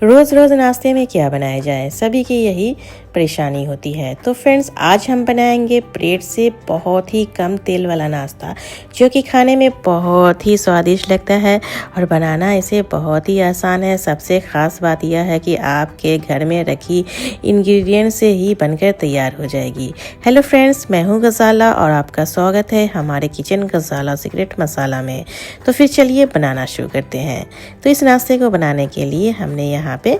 रोज़ रोज़ नाश्ते में क्या बनाया जाए, सभी की यही परेशानी होती है। तो फ्रेंड्स, आज हम बनाएंगे ब्रेड से बहुत ही कम तेल वाला नाश्ता, जो कि खाने में बहुत ही स्वादिष्ट लगता है और बनाना इसे बहुत ही आसान है। सबसे ख़ास बात यह है कि आपके घर में रखी इंग्रेडिएंट से ही बनकर तैयार हो जाएगी। हेलो फ्रेंड्स, मैं हूँ गज़ाला और आपका स्वागत है हमारे किचन गज़ाला सीक्रेट मसाला में। तो फिर चलिए बनाना शुरू करते हैं। तो इस नाश्ते को बनाने के लिए हमने यहाँ पे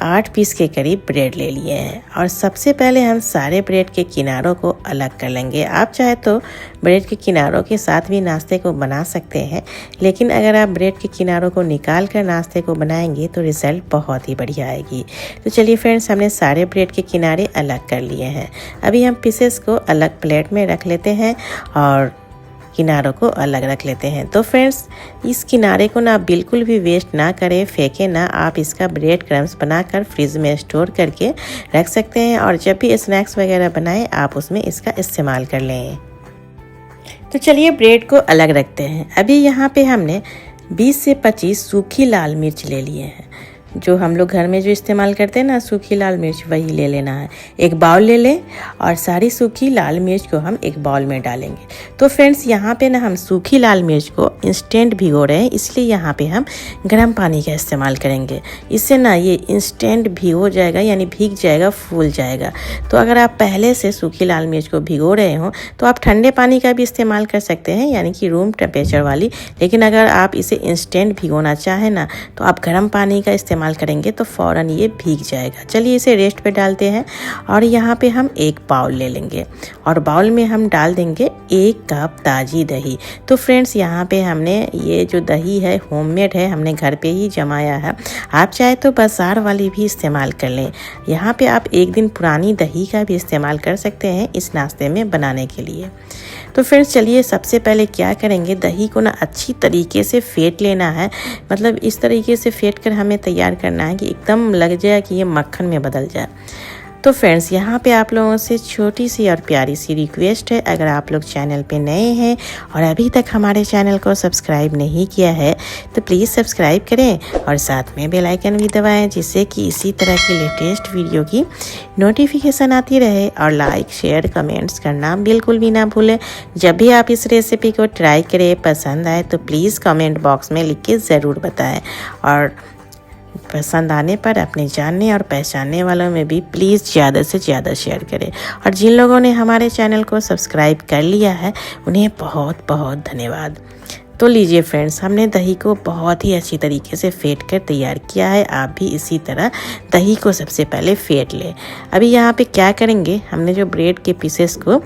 8 पीस के करीब ब्रेड ले लिए हैं और सबसे पहले हम सारे ब्रेड के किनारों को अलग कर लेंगे। आप चाहे तो ब्रेड के किनारों के साथ भी नाश्ते को बना सकते हैं, लेकिन अगर आप ब्रेड के किनारों को निकाल कर नाश्ते को बनाएंगे तो रिज़ल्ट बहुत ही बढ़िया आएगी। तो चलिए फ्रेंड्स, हमने सारे ब्रेड के किनारे अलग कर लिए हैं। अभी हम पीसेस को अलग प्लेट में रख लेते हैं और किनारों को अलग रख लेते हैं। तो फ्रेंड्स, इस किनारे को ना बिल्कुल भी वेस्ट ना करें, फेंके ना। आप इसका ब्रेड क्रम्स बनाकर फ्रिज में स्टोर करके रख सकते हैं और जब भी स्नैक्स वगैरह बनाएं आप उसमें इसका इस्तेमाल कर लें। तो चलिए ब्रेड को अलग रखते हैं। अभी यहाँ पे हमने 20 से 25 सूखी लाल मिर्च ले लिए हैं। जो हम लोग घर में जो इस्तेमाल करते हैं ना, सूखी लाल मिर्च, वही ले लेना है। एक बाउल ले लें और सारी सूखी लाल मिर्च को हम एक बाउल में डालेंगे। तो फ्रेंड्स, यहाँ पे ना हम सूखी लाल मिर्च को इंस्टेंट भिगो रहे हैं, इसलिए यहाँ पे हम गर्म पानी का इस्तेमाल करेंगे। इससे ना ये इंस्टेंट भिगो जाएगा, यानी भीग जाएगा, फूल जाएगा। तो अगर आप पहले से सूखी लाल मिर्च को भिगो रहे हो तो आप ठंडे पानी का भी इस्तेमाल कर सकते हैं, यानी कि रूम टेम्परेचर वाली। लेकिन अगर आप इसे इंस्टेंट भिगोना चाहें ना तो आप गर्म पानी का इस्तेमाल करेंगे तो फौरन ये भीग जाएगा। चलिए इसे रेस्ट पे डालते हैं और यहाँ पे हम एक बाउल ले लेंगे और बाउल में हम डाल देंगे 1 कप ताज़ी दही। तो फ्रेंड्स, यहाँ पे हमने ये जो दही है होममेड है, हमने घर पे ही जमाया है। आप चाहे तो बाजार वाली भी इस्तेमाल कर लें। यहाँ पे आप 1 दिन पुरानी दही का भी इस्तेमाल कर सकते हैं इस नाश्ते में बनाने के लिए। तो फ्रेंड्स, चलिए सबसे पहले क्या करेंगे, दही को ना अच्छी तरीके से फेंट लेना है। मतलब इस तरीके से फेंट कर हमें तैयार करना है कि एकदम लग जाए कि ये मक्खन में बदल जाए। तो फ्रेंड्स, यहाँ पे आप लोगों से छोटी सी और प्यारी सी रिक्वेस्ट है, अगर आप लोग चैनल पे नए हैं और अभी तक हमारे चैनल को सब्सक्राइब नहीं किया है तो प्लीज़ सब्सक्राइब करें और साथ में बेल आइकन भी दबाएं, जिससे कि इसी तरह की लेटेस्ट वीडियो की नोटिफिकेशन आती रहे। और लाइक, शेयर, कमेंट्स करना बिल्कुल भी ना भूलें। जब भी आप इस रेसिपी को ट्राई करें, पसंद आए तो प्लीज़ कमेंट बॉक्स में लिख के ज़रूर बताएँ और पसंद आने पर अपने जानने और पहचानने वालों में भी प्लीज़ ज़्यादा से ज़्यादा शेयर करें। और जिन लोगों ने हमारे चैनल को सब्सक्राइब कर लिया है उन्हें बहुत बहुत धन्यवाद। तो लीजिए फ्रेंड्स, हमने दही को बहुत ही अच्छी तरीके से फेंट कर तैयार किया है। आप भी इसी तरह दही को सबसे पहले फेंट लें। अभी यहाँ पे क्या करेंगे, हमने जो ब्रेड के पीसेस को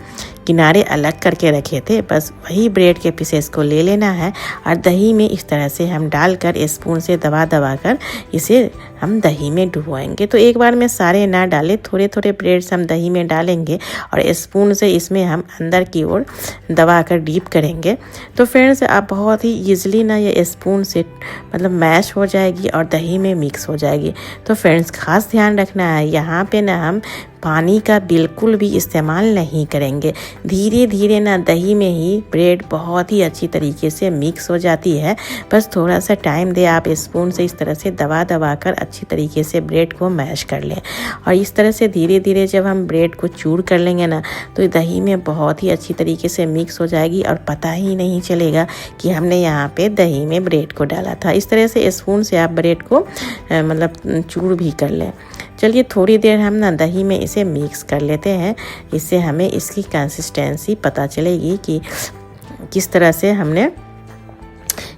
किनारे अलग करके रखे थे, बस वही ब्रेड के पीसेस को ले लेना है और दही में इस तरह से हम डालकर स्पून से दबा दबा कर इसे हम दही में डुबोएंगे। तो एक बार में सारे ना डालें, थोड़े थोड़े ब्रेड्स हम दही में डालेंगे और स्पून से इसमें हम अंदर की ओर दबा कर डीप करेंगे। तो फ्रेंड्स, आप बहुत ही ईजिली ना ये स्पून से मतलब मैश हो जाएगी और दही में मिक्स हो जाएगी। तो फ्रेंड्स, खास ध्यान रखना है, यहाँ पे ना हम पानी का बिल्कुल भी इस्तेमाल नहीं करेंगे। धीरे धीरे ना दही में ही ब्रेड बहुत ही अच्छी तरीके से मिक्स हो जाती है। बस थोड़ा सा टाइम दे, आप स्पून से इस तरह से दबा दबा कर अच्छी तरीके से ब्रेड को मैश कर लें। और इस तरह से धीरे धीरे जब हम ब्रेड को चूर कर लेंगे ना तो दही में बहुत ही अच्छी तरीके से मिक्स हो जाएगी और पता ही नहीं चलेगा कि हमने यहाँ पे दही में ब्रेड को डाला था। इस तरह से स्पून से आप ब्रेड को मतलब चूर भी कर लें। चलिए थोड़ी देर हम ना दही में इसे मिक्स कर लेते हैं, इससे हमें इसकी कंसिस्टेंसी पता चलेगी कि किस तरह से हमने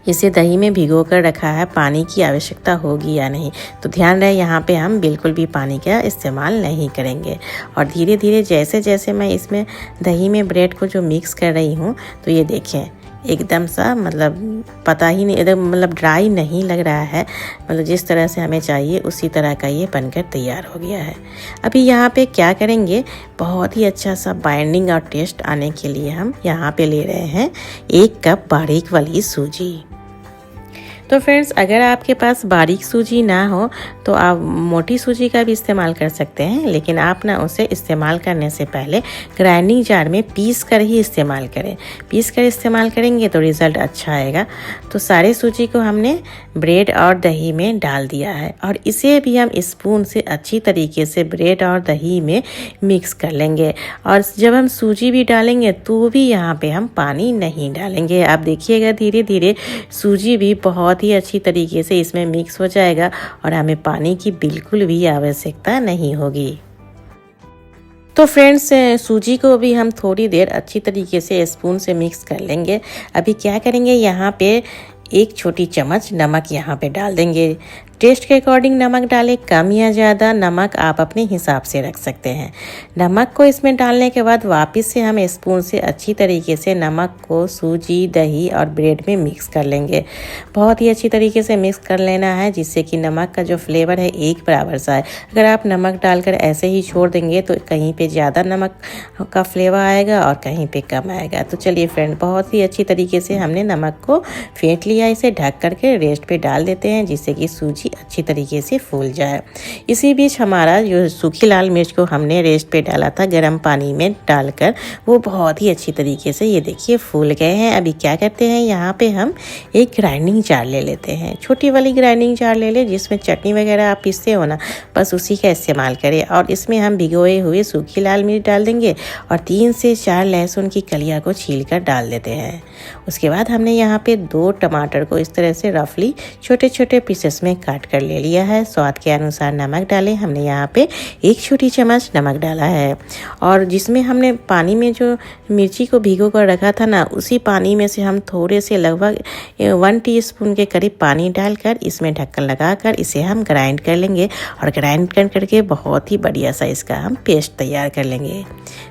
इसे दही में भिगो कर रखा है, पानी की आवश्यकता होगी या नहीं। तो ध्यान रहे, यहाँ पे हम बिल्कुल भी पानी का इस्तेमाल नहीं करेंगे। और धीरे धीरे जैसे जैसे मैं इसमें दही में ब्रेड को जो मिक्स कर रही हूँ, तो ये देखें एकदम सा मतलब पता ही नहीं, एकदम मतलब ड्राई नहीं लग रहा है। मतलब जिस तरह से हमें चाहिए उसी तरह का ये बनकर तैयार हो गया है। अभी यहाँ पे क्या करेंगे, बहुत ही अच्छा सा बाइंडिंग और टेस्ट आने के लिए हम यहाँ पे ले रहे हैं 1 कप बारीक वाली सूजी। तो फ्रेंड्स, अगर आपके पास बारीक सूजी ना हो तो आप मोटी सूजी का भी इस्तेमाल कर सकते हैं, लेकिन आप ना उसे इस्तेमाल करने से पहले ग्राइंडिंग जार में पीस कर ही इस्तेमाल करें। पीस कर इस्तेमाल करेंगे तो रिज़ल्ट अच्छा आएगा। तो सारे सूजी को हमने ब्रेड और दही में डाल दिया है और इसे भी हम स्पून से अच्छी तरीके से ब्रेड और दही में मिक्स कर लेंगे। और जब हम सूजी भी डालेंगे तो भी यहाँ पे हम पानी नहीं डालेंगे। आप देखिएगा धीरे धीरे सूजी भी बहुत ही अच्छी तरीके से इसमें मिक्स हो जाएगा और हमें पानी की बिल्कुल भी आवश्यकता नहीं होगी। तो फ्रेंड्स, सूजी को भी हम थोड़ी देर अच्छी तरीके से स्पून से मिक्स कर लेंगे। अभी क्या करेंगे, यहाँ पे 1 छोटी चम्मच नमक यहाँ पे डाल देंगे। टेस्ट के अकॉर्डिंग नमक डालें, कम या ज़्यादा नमक आप अपने हिसाब से रख सकते हैं। नमक को इसमें डालने के बाद वापस से हम स्पून से अच्छी तरीके से नमक को सूजी, दही और ब्रेड में मिक्स कर लेंगे। बहुत ही अच्छी तरीके से मिक्स कर लेना है जिससे कि नमक का जो फ्लेवर है एक बराबर सा है। अगर आप नमक डालकर ऐसे ही छोड़ देंगे तो कहीं पे ज़्यादा नमक का फ्लेवर आएगा और कहीं पे कम आएगा। तो चलिए फ्रेंड, बहुत ही अच्छी तरीके से हमने नमक को फेंट लिया। इसे ढक करके रेस्ट पे डाल देते हैं जिससे कि सूजी अच्छी तरीके से फूल जाए। इसी बीच हमारा जो सूखी लाल मिर्च को हमने रेस्ट पे डाला था गर्म पानी में डालकर, वो बहुत ही अच्छी तरीके से ये देखिए फूल गए हैं। अभी क्या करते हैं, यहाँ पे हम एक ग्राइंडिंग जार ले लेते हैं। छोटी वाली ग्राइंडिंग जार ले लें जिसमें चटनी वगैरह आप पीसते हो ना, बस उसी का इस्तेमाल करें। और इसमें हम भिगोए हुए सूखी लाल मिर्च डाल देंगे और 3 से 4 लहसुन की कलियाँ को छील कर डाल देते हैं। उसके बाद हमने यहाँ पे 2 टमाटर को इस तरह से रफली छोटे छोटे पीसेस में काट कर ले लिया है। स्वाद के अनुसार नमक डालें। हमने यहाँ पे 1 छोटी चम्मच नमक डाला है और जिसमें हमने पानी में जो मिर्ची को भिगो कर रखा था ना, उसी पानी में से हम थोड़े से लगभग 1 टीस्पून के करीब पानी डालकर इसमें ढक्कन लगाकर इसे हम ग्राइंड कर लेंगे और ग्राइंड करके बहुत ही बढ़िया सा इसका हम पेस्ट तैयार कर लेंगे।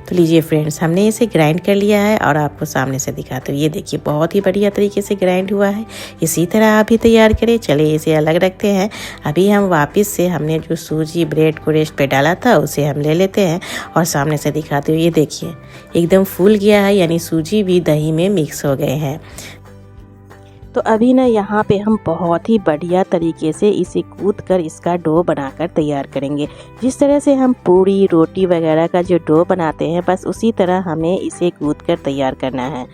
तो लीजिए फ्रेंड्स, हमने इसे ग्राइंड कर लिया है और आपको सामने से दिखाते हुए ये देखिए बहुत ही बढ़िया तरीके से ग्राइंड हुआ है। इसी तरह आप भी तैयार करें। चलिए इसे अलग रखते हैं। अभी हम वापस से हमने जो सूजी ब्रेड को रेस्ट पे डाला था उसे हम ले लेते हैं और सामने से दिखाते हुए ये देखिए एकदम फूल गया है, यानी सूजी भी दही में मिक्स हो गए हैं। तो अभी ना यहाँ पे हम बहुत ही बढ़िया तरीके से इसे कूद कर इसका डो बनाकर तैयार करेंगे। जिस तरह से हम पूरी रोटी वगैरह का जो डो बनाते हैं, बस उसी तरह हमें इसे कूद कर तैयार करना है।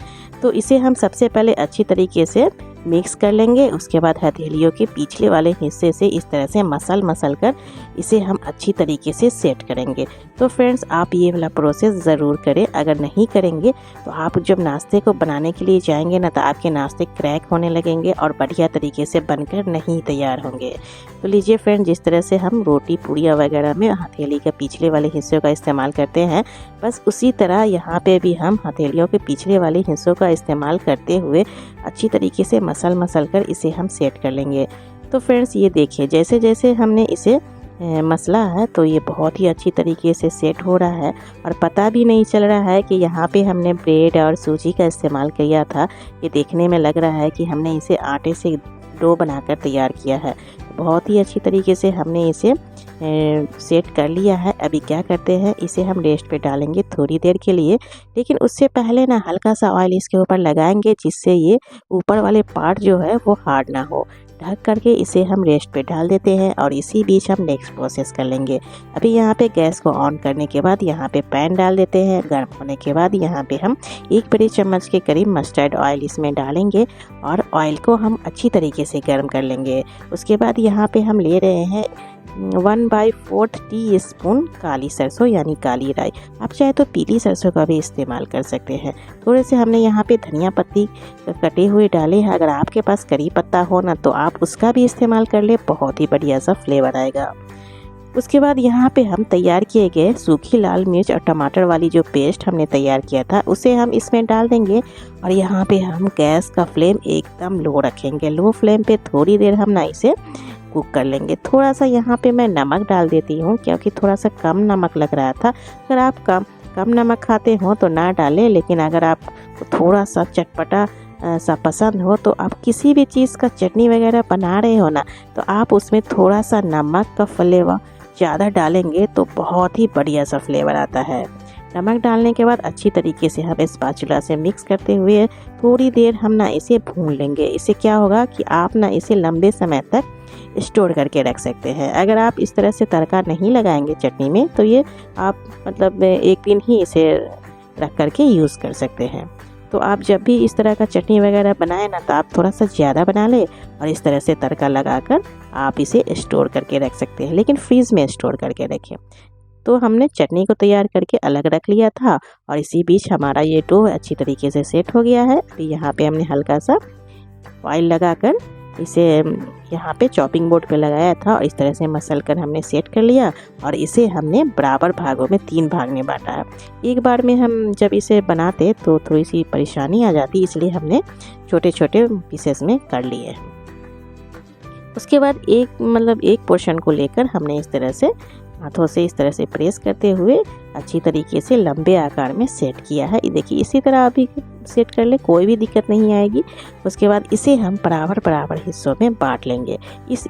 तो इसे हम सबसे पहले अच्छी तरीके से मिक्स कर लेंगे। उसके बाद हथेलियों के पिछले वाले हिस्से से इस तरह से मसल कर इसे हम अच्छी तरीके से सेट करेंगे। तो फ्रेंड्स, आप ये वाला प्रोसेस ज़रूर करें। अगर नहीं करेंगे तो आप जब नाश्ते को बनाने के लिए जाएंगे ना, तो आपके नाश्ते क्रैक होने लगेंगे और बढ़िया तरीके से बनकर नहीं तैयार होंगे। तो लीजिए फ्रेंड, जिस तरह से हम रोटी पूड़ियाँ वगैरह में हथेली के पिछले वाले हिस्सों का इस्तेमाल करते हैं, बस उसी तरह यहाँ पे भी हम हथेलियों के पिछले वाले हिस्सों का इस्तेमाल करते हुए अच्छी तरीके से मसल कर इसे हम सेट कर लेंगे। तो फ्रेंड्स, ये देखिए जैसे जैसे हमने इसे मसला है तो ये बहुत ही अच्छी तरीके से सेट हो रहा है और पता भी नहीं चल रहा है कि यहाँ पे हमने ब्रेड और सूजी का इस्तेमाल किया था। ये देखने में लग रहा है कि हमने इसे आटे से डो बनाकर तैयार किया है। बहुत ही अच्छी तरीके से हमने इसे सेट कर लिया है। अभी क्या करते हैं, इसे हम रेस्ट पे डालेंगे थोड़ी देर के लिए, लेकिन उससे पहले ना हल्का सा ऑयल इसके ऊपर लगाएंगे जिससे ये ऊपर वाले पार्ट जो है वो हार्ड ना हो। ढक करके इसे हम रेस्ट पे डाल देते हैं और इसी बीच हम नेक्स्ट प्रोसेस कर लेंगे। अभी यहाँ पे गैस को ऑन करने के बाद यहाँ पे पैन डाल देते हैं। गर्म होने के बाद यहाँ पे हम 1 बड़ी चम्मच के करीब मस्टर्ड ऑयल इसमें डालेंगे और ऑयल को हम अच्छी तरीके से गर्म कर लेंगे। उसके बाद यहाँ पे हम ले रहे हैं 1/4 टीस्पून काली सरसों यानी काली राई। आप चाहे तो पीली सरसों का भी इस्तेमाल कर सकते हैं। थोड़े से हमने यहाँ पे धनिया पत्ती कटे हुए डाले हैं। अगर आपके पास करी पत्ता हो ना तो आप उसका भी इस्तेमाल कर ले, बहुत ही बढ़िया सा फ्लेवर आएगा। उसके बाद यहाँ पे हम तैयार किए गए सूखी लाल मिर्च और टमाटर वाली जो पेस्ट हमने तैयार किया था उसे हम इसमें डाल देंगे और यहाँ पे हम गैस का फ्लेम एकदम लो रखेंगे। लो फ्लेम पे थोड़ी देर हम ना इसे कुक कर लेंगे। थोड़ा सा यहाँ पे मैं नमक डाल देती हूँ क्योंकि थोड़ा सा कम नमक लग रहा था। अगर आप कम नमक खाते हो तो ना डालें, लेकिन अगर आप थोड़ा सा चटपटा सा पसंद हो तो आप किसी भी चीज़ का चटनी वगैरह बना रहे हो ना, तो आप उसमें थोड़ा सा नमक का फ्लेवर ज़्यादा डालेंगे तो बहुत ही बढ़िया सा फ्लेवर आता है। नमक डालने के बाद अच्छी तरीके से हम स्पैचुला से मिक्स करते हुए थोड़ी देर हम ना इसे भून लेंगे। इससे क्या होगा कि आप ना इसे लंबे समय तक स्टोर करके रख सकते हैं। अगर आप इस तरह से तड़का नहीं लगाएंगे चटनी में तो ये आप मतलब एक दिन ही इसे रख करके यूज़ कर सकते हैं। तो आप जब भी इस तरह का चटनी वगैरह बनाएं ना तो आप थोड़ा सा ज़्यादा बना लें और इस तरह से तड़का लगाकर आप इसे स्टोर करके रख सकते हैं, लेकिन फ्रीज़ में स्टोर करके रखें। तो हमने चटनी को तैयार करके अलग रख लिया था और इसी बीच हमारा ये डो अच्छी तरीके से सेट हो गया है। अभी यहाँ पे हमने हल्का सा ऑयल लगाकर इसे यहाँ पे चॉपिंग बोर्ड पे लगाया था और इस तरह से मसल कर हमने सेट कर लिया और इसे हमने बराबर भागों में 3 भाग में बांटा है। एक बार में हम जब इसे बनाते तो थोड़ी सी परेशानी आ जाती, इसलिए हमने छोटे छोटे पीसेस में कर लिए। उसके बाद एक पोर्शन को लेकर हमने इस तरह से हाथों से इस तरह से प्रेस करते हुए अच्छी तरीके से लंबे आकार में सेट किया है। ये देखिए, इसी तरह अभी सेट कर ले, कोई भी दिक्कत नहीं आएगी। उसके बाद इसे हम बराबर हिस्सों में बांट लेंगे।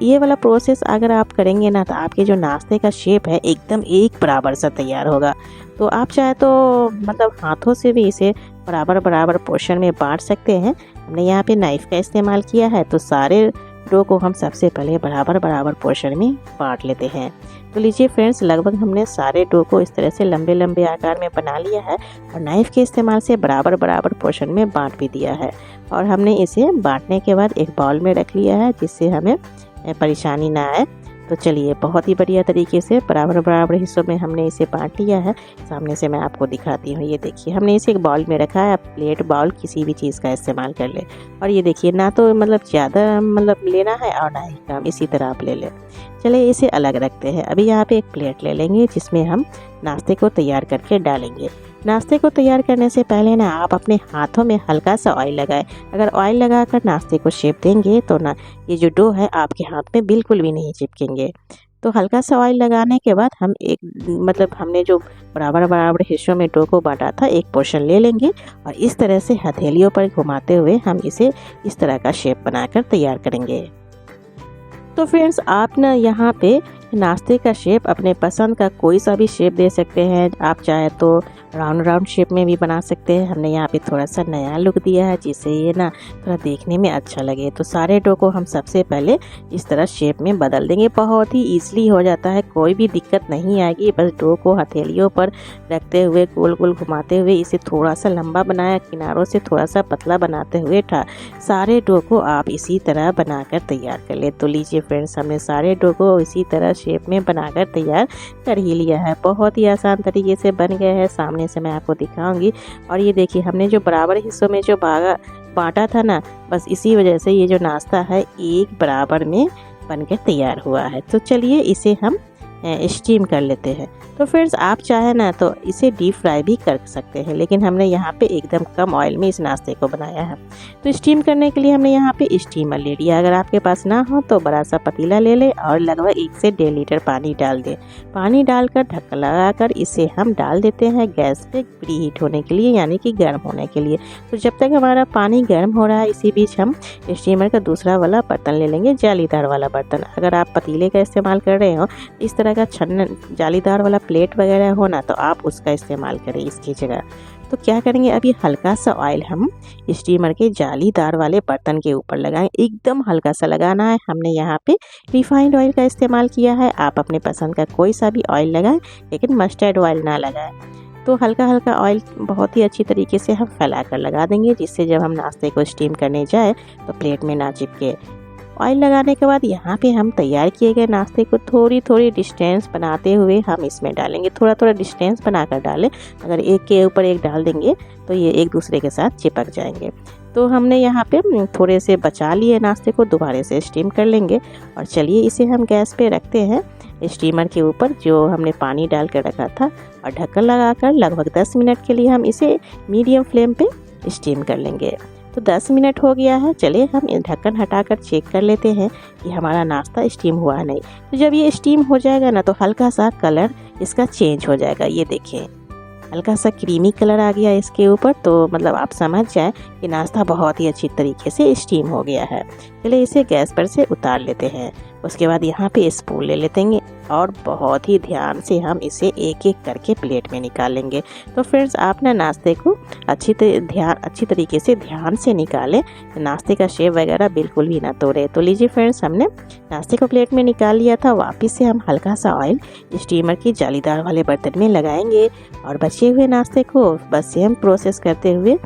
ये वाला प्रोसेस अगर आप करेंगे ना तो आपके जो नाश्ते का शेप है एकदम एक बराबर सा तैयार होगा। तो आप चाहे तो मतलब हाथों से भी इसे बराबर पोर्शन में बांट सकते हैं। हमने यहाँ पे नाइफ का इस्तेमाल किया है, तो सारे डो को हम सबसे पहले बराबर पोर्शन में बांट लेते हैं। तो लीजिए फ्रेंड्स, लगभग हमने सारे डो को इस तरह से लंबे आकार में बना लिया है और नाइफ के इस्तेमाल से बराबर पोर्शन में बांट भी दिया है। और हमने इसे बांटने के बाद एक बाउल में रख लिया है जिससे हमें परेशानी ना आए। तो चलिए, बहुत ही बढ़िया तरीके से बराबर हिस्सों में हमने इसे बांट लिया है। सामने से मैं आपको दिखाती हूँ। ये देखिए, हमने इसे एक बाउल में रखा है। आप प्लेट, बाउल किसी भी चीज़ का इस्तेमाल कर ले। और ये देखिए, ना तो ज़्यादा लेना है और ना ही कम, इसी तरह आप ले लें। चलिए, इसे अलग रखते हैं। अभी यहाँ पे एक प्लेट ले लेंगे जिसमें हम नाश्ते को तैयार करके डालेंगे। नाश्ते को तैयार करने से पहले ना आप अपने हाथों में हल्का सा ऑयल लगाएं। अगर ऑयल लगाकर नाश्ते को शेप देंगे तो ना ये जो डो है आपके हाथ में बिल्कुल भी नहीं चिपकेंगे। तो हल्का सा ऑयल लगाने के बाद हम हमने जो बराबर हिस्सों में डो को बांटा था, एक पोर्शन ले लेंगे और इस तरह से हथेलियों पर घुमाते हुए हम इसे इस तरह का शेप बनाकर तैयार करेंगे। तो फ्रेंड्स, आप ना यहाँ पे नाश्ते का शेप अपने पसंद का कोई सा भी शेप दे सकते हैं। आप चाहे तो राउंड शेप में भी बना सकते हैं। हमने यहाँ पे थोड़ा सा नया लुक दिया है जिससे ये ना थोड़ा देखने में अच्छा लगे। तो सारे डो को हम सबसे पहले इस तरह शेप में बदल देंगे। बहुत ही ईजिली हो जाता है, कोई भी दिक्कत नहीं आएगी। बस डो को हथेलियों पर रखते हुए गोल घुमाते हुए इसे थोड़ा सा लंबा बनाया, किनारों से थोड़ा सा पतला बनाते हुए सारे डो को आप इसी तरह बनाकर तैयार कर ले। तो लीजिए फ्रेंड्स, हमने सारे डो को इसी तरह शेप में बनाकर तैयार कर ही लिया है। बहुत ही आसान तरीके से बन गया है, सामने से मैं आपको दिखाऊंगी। और ये देखिए, हमने जो बराबर हिस्सों में जो बांटा था ना, बस इसी वजह से ये जो नाश्ता है एक बराबर में बनकर तैयार हुआ है। तो चलिए, इसे हम स्टीम कर लेते हैं। तो फ्रेंड्स, आप चाहे ना तो इसे डीप फ्राई भी कर सकते हैं, लेकिन हमने यहाँ पे एकदम कम ऑयल में इस नाश्ते को बनाया है। तो स्टीम करने के लिए हमने यहाँ पे स्टीमर ले लिया। अगर आपके पास ना हो तो बड़ा सा पतीला ले लें और लगभग 1 से 1.5 लीटर पानी डाल दें। पानी डालकर ढक्कन लगाकर इसे हम डाल देते हैं गैस पे प्री हीट होने के लिए, यानी कि गर्म होने के लिए। तो जब तक हमारा पानी गर्म हो रहा है, इसी बीच हम स्टीमर का दूसरा वाला बर्तन ले लेंगे, जालीदार वाला बर्तन। अगर आप पतीले का इस्तेमाल कर रहे हो, इस तरह का छन्ना जालीदार वाला प्लेट वगैरह हो ना, तो आप उसका इस्तेमाल करें इसकी जगह। तो क्या करेंगे, अभी हल्का सा ऑयल हम स्टीमर के जालीदार वाले बर्तन के ऊपर लगाएं। एकदम हल्का सा लगाना है। हमने यहाँ पे रिफाइंड ऑयल का इस्तेमाल किया है। आप अपने पसंद का कोई सा भी ऑयल लगाएं, लेकिन मस्टर्ड ऑयल ना लगाएं। तो हल्का ऑयल बहुत ही अच्छी तरीके से हम फैला कर लगा देंगे, जिससे जब हम नाश्ते को स्टीम करने जाए तो प्लेट में ना चिपके। ऑयल लगाने के बाद यहाँ पे हम तैयार किए गए नाश्ते को थोड़ी डिस्टेंस बनाते हुए हम इसमें डालेंगे। थोड़ा डिस्टेंस बनाकर डालें। अगर एक के ऊपर एक डाल देंगे तो ये एक दूसरे के साथ चिपक जाएंगे। तो हमने यहाँ पे थोड़े से बचा लिए नाश्ते को, दोबारा से स्टीम कर लेंगे। और चलिए, इसे हम गैस पे रखते हैं स्टीमर के ऊपर जो हमने पानी डाल कर रखा था, और ढक्कन लगाकर लगभग 10 मिनट के लिए हम इसे मीडियम फ्लेम पे स्टीम कर लेंगे। तो 10 मिनट हो गया है। चलिए, हम ढक्कन हटाकर चेक कर लेते हैं कि हमारा नाश्ता स्टीम हुआ है नहीं। तो जब ये स्टीम हो जाएगा ना, तो हल्का सा कलर इसका चेंज हो जाएगा। ये देखिए, हल्का सा क्रीमी कलर आ गया इसके ऊपर। तो आप समझ जाए कि नाश्ता बहुत ही अच्छी तरीके से स्टीम हो गया है। चलिए, इसे गैस पर से उतार लेते हैं। उसके बाद यहाँ पे स्पून ले लेते हैं और बहुत ही ध्यान से हम इसे एक एक करके प्लेट में निकाल लेंगे। तो फ्रेंड्स आप ना नाश्ते को अच्छी तरीके से ध्यान से निकालें, नाश्ते का शेप वगैरह बिल्कुल भी ना तोड़े। तो लीजिए फ्रेंड्स, हमने नाश्ते को प्लेट में निकाल लिया था। वापस से हम हल्का सा ऑयल स्टीमर की जालीदार वाले बर्तन में लगाएंगे और बचे हुए नाश्ते को बस सेम प्रोसेस करते हुए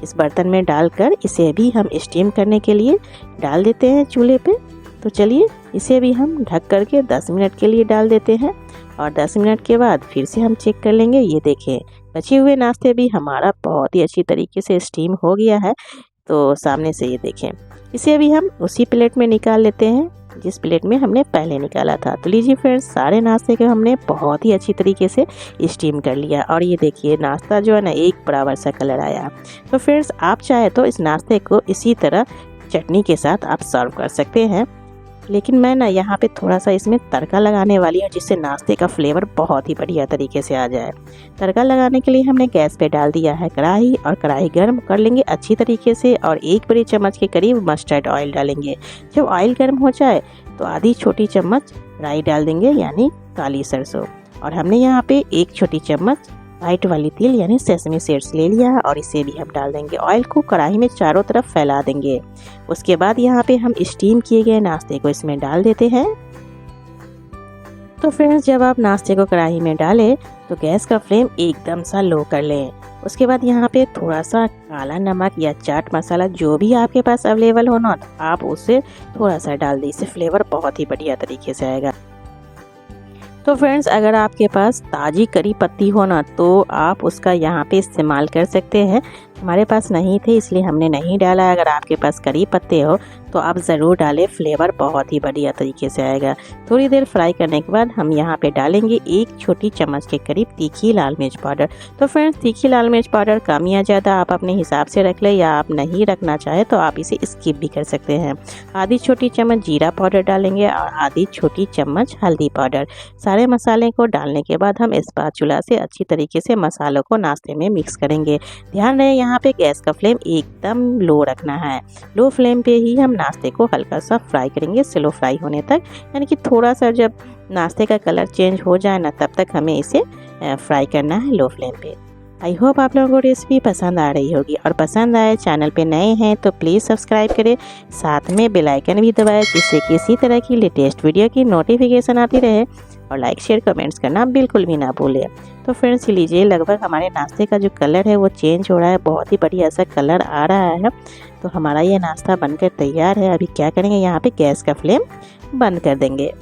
इस बर्तन में डालकर इसे भी हम स्टीम करने के लिए डाल देते हैं चूल्हे पे। तो चलिए इसे भी हम ढक करके 10 मिनट के लिए डाल देते हैं और 10 मिनट के बाद फिर से हम चेक कर लेंगे। ये देखें, बचे हुए नाश्ते भी हमारा बहुत ही अच्छी तरीके से स्टीम हो गया है। तो सामने से ये देखें, इसे भी हम उसी प्लेट में निकाल लेते हैं जिस प्लेट में हमने पहले निकाला था। तो लीजिए फ्रेंड्स, सारे नाश्ते को हमने बहुत ही अच्छी तरीके से स्टीम कर लिया और ये देखिए नाश्ता जो है ना एक बराबर सा कलर आया। तो फ्रेंड्स आप चाहे तो इस नाश्ते को इसी तरह चटनी के साथ आप सर्व कर सकते हैं, लेकिन मैं ना यहाँ पे थोड़ा सा इसमें तड़का लगाने वाली हूँ जिससे नाश्ते का फ्लेवर बहुत ही बढ़िया तरीके से आ जाए। तड़का लगाने के लिए हमने गैस पे डाल दिया है कढ़ाई और कढ़ाई गर्म कर लेंगे अच्छी तरीके से और 1 बड़ी चम्मच के करीब मस्टर्ड ऑयल डालेंगे। जब ऑयल गर्म हो जाए तो आधी छोटी चम्मच राई डाल देंगे यानी काली सरसों, और हमने यहाँ पे 1 छोटी चम्मच वाइट वाली तिल यानी सेसमी सीड्स ले लिया है और इसे भी हम डाल देंगे। ऑयल को कढ़ाई में चारों तरफ फैला देंगे। उसके बाद यहाँ पे हम स्टीम किए गए नाश्ते को इसमें डाल देते हैं। तो फ्रेंड्स जब आप नाश्ते को कढ़ाई में डालें तो गैस का फ्लेम एकदम सा लो कर लें। उसके बाद यहाँ पे थोड़ा सा काला नमक या चाट मसाला जो भी आपके पास अवेलेबल हो ना, आप उसे थोड़ा सा डाल दें, इससे फ्लेवर बहुत ही बढ़िया तरीके से आएगा। तो फ्रेंड्स अगर आपके पास ताज़ी करी पत्ती हो ना तो आप उसका यहाँ पे इस्तेमाल कर सकते हैं। हमारे पास नहीं थे इसलिए हमने नहीं डाला। अगर आपके पास करी पत्ते हो तो आप ज़रूर डालें, फ्लेवर बहुत ही बढ़िया तरीके से आएगा। थोड़ी देर फ्राई करने के बाद हम यहाँ पे डालेंगे 1 छोटी चम्मच के करीब तीखी लाल मिर्च पाउडर। तो फ्रेंड्स तीखी लाल मिर्च पाउडर कम या ज़्यादा आप अपने हिसाब से रख लें, या आप नहीं रखना चाहे तो आप इसे स्किप भी कर सकते हैं। आधी छोटी चम्मच जीरा पाउडर डालेंगे और आधी छोटी चम्मच हल्दी पाउडर। सारे मसाले को डालने के बाद हम स्पैचुला से अच्छी तरीके से मसालों को नाश्ते में मिक्स करेंगे। ध्यान रहे यहाँ पे गैस का फ्लेम एकदम लो रखना है। लो फ्लेम पे ही हम नाश्ते को हल्का सा फ्राई करेंगे, स्लो फ्राई होने तक, यानी कि थोड़ा सा जब नाश्ते का कलर चेंज हो जाए ना तब तक हमें इसे फ्राई करना है लो फ्लेम पे। आई होप आप लोगों को रेसिपी पसंद आ रही होगी, और पसंद आए चैनल पे नए हैं तो प्लीज़ सब्सक्राइब करें, साथ में बेल आइकन भी दबाएं जिससे कि इसी तरह की लेटेस्ट वीडियो की नोटिफिकेशन आती रहे, और लाइक शेयर कमेंट्स करना बिल्कुल भी ना भूलें। तो फ्रेंड्स लीजिए लगभग हमारे नाश्ते का जो कलर है वो चेंज हो रहा है, बहुत ही बढ़िया सा कलर आ रहा है। तो हमारा ये नाश्ता बनकर तैयार है। अभी क्या करेंगे, यहाँ पे गैस का फ्लेम बंद कर देंगे।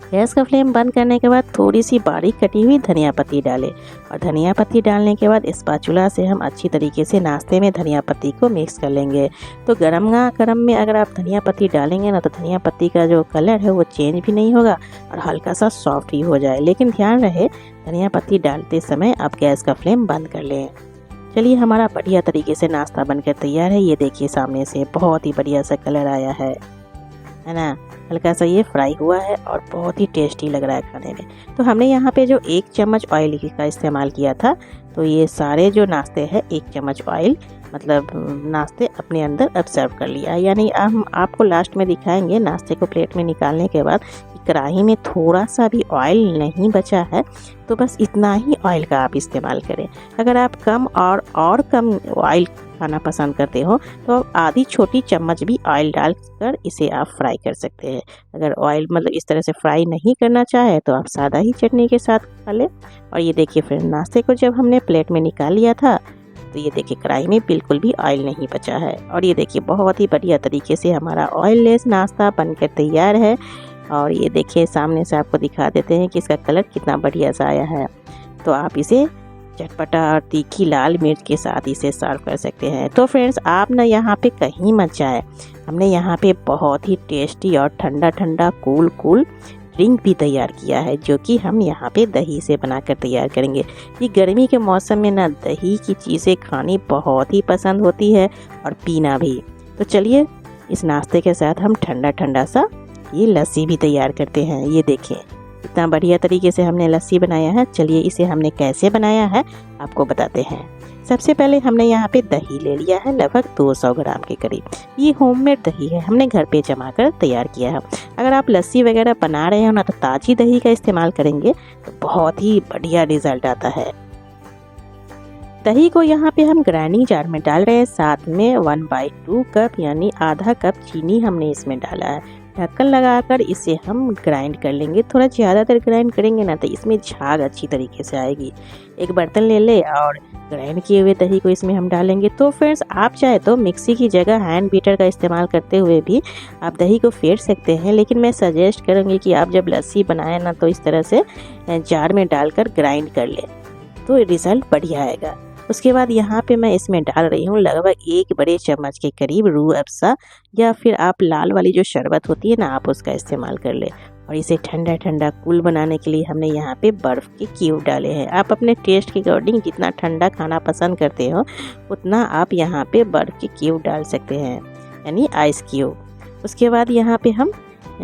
गैस का फ्लेम बंद करने के बाद थोड़ी सी बारीक कटी हुई धनिया पत्ती डालें, और धनिया पत्ती डालने के बाद स्पैचुला से हम अच्छी तरीके से नाश्ते में धनिया पत्ती को मिक्स कर लेंगे। तो गरम में अगर आप धनिया पत्ती डालेंगे ना तो धनिया पत्ती का जो कलर है वो चेंज भी नहीं होगा और हल्का सा सॉफ्ट ही हो जाए। लेकिन ध्यान रहे धनिया पत्ती डालते समय आप गैस का फ्लेम बंद कर लें। चलिए हमारा बढ़िया तरीके से नाश्ता बनकर तैयार है। ये देखिए सामने से बहुत ही बढ़िया सा कलर आया है ना, हल्का सा ये फ्राई हुआ है और बहुत ही टेस्टी लग रहा है खाने में। तो हमने यहाँ पे जो 1 चम्मच ऑयल का इस्तेमाल किया था, तो ये सारे जो नाश्ते हैं 1 चम्मच ऑयल मतलब नाश्ते अपने अंदर ऑब्जर्व कर लिया। यानी हम आपको लास्ट में दिखाएंगे नाश्ते को प्लेट में निकालने के बाद कढ़ाई में थोड़ा सा भी ऑयल नहीं बचा है, तो बस इतना ही ऑयल का आप इस्तेमाल करें। अगर आप कम और कम ऑयल खाना पसंद करते हो तो आधी छोटी चम्मच भी ऑयल डालकर इसे आप फ्राई कर सकते हैं। अगर ऑयल मतलब इस तरह से फ्राई नहीं करना चाहे तो आप सादा ही चटनी के साथ खा लें। और ये देखिए फ्रेंड, नाश्ते को जब हमने प्लेट में निकाल लिया था तो ये देखिए कढ़ाई में बिल्कुल भी ऑयल नहीं बचा है। और ये देखिए बहुत ही बढ़िया तरीके से हमारा ऑयललेस नाश्ता बनकर तैयार है। और ये देखिए सामने से आपको दिखा देते हैं कि इसका कलर कितना बढ़िया सा आया है। तो आप इसे चटपटा और तीखी लाल मिर्च के साथ इसे सर्व कर सकते हैं। तो फ्रेंड्स आप ना यहाँ पे कहीं मत जाए, हमने यहाँ पे बहुत ही टेस्टी और ठंडा ठंडा कूल ड्रिंक भी तैयार किया है, जो कि हम यहाँ पे दही से बनाकर तैयार करेंगे। ये गर्मी के मौसम में ना दही की चीज़ें खानी बहुत ही पसंद होती है और पीना भी। तो चलिए इस नाश्ते के साथ हम ठंडा ठंडा सा ये लस्सी भी तैयार करते हैं। ये देखिए इतना बढ़िया तरीके से हमने लस्सी बनाया है। चलिए इसे हमने कैसे बनाया है आपको बताते हैं। सबसे पहले हमने यहाँ पे दही ले लिया है लगभग 200 ग्राम के करीब। ये होममेड दही है, हमने घर पे जमा कर तैयार किया है। अगर आप लस्सी वगैरह बना रहे हो ना तो ताज़ी दही का इस्तेमाल करेंगे तो बहुत ही बढ़िया रिजल्ट आता है। दही को यहाँ पे हम ग्राइंडिंग जार में डाल रहे हैं, साथ में 1/2 कप यानी आधा कप चीनी हमने इसमें डाला है। ढक्कन लगाकर इसे हम ग्राइंड कर लेंगे। थोड़ा ज़्यादातर ग्राइंड करेंगे ना तो इसमें झाग अच्छी तरीके से आएगी। एक बर्तन ले ले और ग्राइंड किए हुए दही को इसमें हम डालेंगे। तो फ्रेंड्स आप चाहे तो मिक्सी की जगह हैंड बीटर का इस्तेमाल करते हुए भी आप दही को फेंट सकते हैं, लेकिन मैं सजेस्ट करूँगी कि आप जब लस्सी बनाएं ना तो इस तरह से जार में डालकर ग्राइंड कर लें, तो रिज़ल्ट बढ़िया आएगा। उसके बाद यहाँ पे मैं इसमें डाल रही हूँ लगभग 1 बड़े चम्मच के करीब रूह अफ़ज़ा, या फिर आप लाल वाली जो शरबत होती है ना आप उसका इस्तेमाल कर ले। और इसे ठंडा ठंडा कूल बनाने के लिए हमने यहाँ पे बर्फ़ के क्यूब डाले हैं। आप अपने टेस्ट के अकॉर्डिंग जितना ठंडा खाना पसंद करते हो उतना आप यहाँ पे बर्फ़ के क्यूब डाल सकते हैं, यानी आइस क्यूब। उसके बाद यहाँ पे हम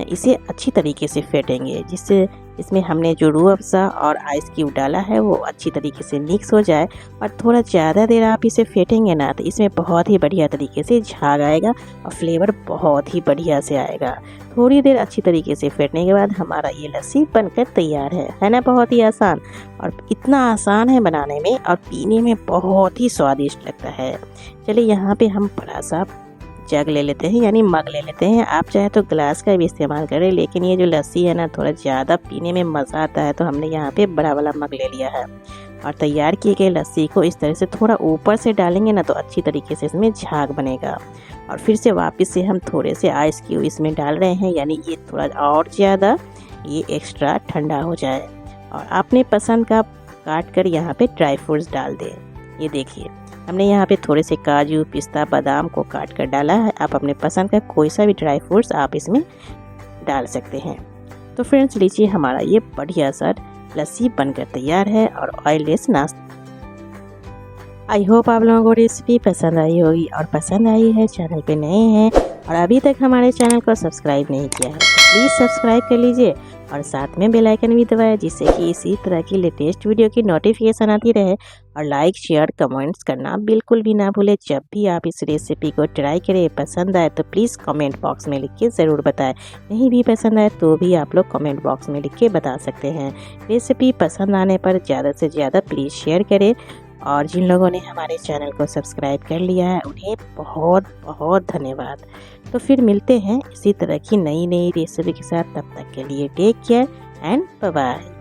इसे अच्छी तरीके से फेंटेंगे, जिससे इसमें हमने जो रूह अफ़ज़ा और आइस क्यूब डाला है वो अच्छी तरीके से मिक्स हो जाए। और थोड़ा ज़्यादा देर आप इसे फेंटेंगे ना तो इसमें बहुत ही बढ़िया तरीके से झाग आएगा और फ्लेवर बहुत ही बढ़िया से आएगा। थोड़ी देर अच्छी तरीके से फेंटने के बाद हमारा ये लस्सी बनकर तैयार है ना। बहुत ही आसान, और इतना आसान है बनाने में और पीने में बहुत ही स्वादिष्ट लगता है। चलिए यहाँ पे हम बड़ा सा जग ले लेते हैं, यानी मग ले लेते हैं। आप चाहे तो ग्लास का भी इस्तेमाल करें, लेकिन ये जो लस्सी है ना थोड़ा ज़्यादा पीने में मज़ा आता है, तो हमने यहाँ पे बड़ा वाला मग ले लिया है। और तैयार किए गए लस्सी को इस तरह से थोड़ा ऊपर से डालेंगे ना तो अच्छी तरीके से इसमें झाग बनेगा। और फिर से वापस से हम थोड़े से आइस क्यूब इसमें डाल रहे हैं, यानी ये थोड़ा और ज़्यादा ये एक्स्ट्रा ठंडा हो जाए। और अपने पसंद का काट कर यहाँ पे ड्राई फ्रूट्स डाल दें। ये देखिए हमने यहाँ पे थोड़े से काजू, पिस्ता, बादाम को काट कर डाला है। आप अपने पसंद का कोई सा भी ड्राई फ्रूट्स आप इसमें डाल सकते हैं। तो फ्रेंड्स लीजिए हमारा ये बढ़िया सा लस्सी बनकर तैयार है और ऑयललेस नाश्ता। आई होप आप लोगों को रेसिपी पसंद आई होगी, और पसंद आई है चैनल पे नए हैं और अभी तक हमारे चैनल को सब्सक्राइब नहीं किया है तो प्लीज़ सब्सक्राइब कर लीजिए और साथ में बेल आइकन भी दबाएं, जिससे कि इसी तरह की लेटेस्ट वीडियो की नोटिफिकेशन आती रहे। और लाइक, शेयर, कमेंट्स करना बिल्कुल भी ना भूलें। जब भी आप इस रेसिपी को ट्राई करें, पसंद आए तो प्लीज़ कमेंट बॉक्स में लिख के ज़रूर बताएं। नहीं भी पसंद आए तो भी आप लोग कमेंट बॉक्स में लिख के बता सकते हैं। रेसिपी पसंद आने पर ज़्यादा से ज़्यादा प्लीज़ शेयर करें। और जिन लोगों ने हमारे चैनल को सब्सक्राइब कर लिया है उन्हें बहुत बहुत धन्यवाद। तो फिर मिलते हैं इसी तरह की नई नई रेसिपी के साथ। तब तक के लिए take care and bye bye.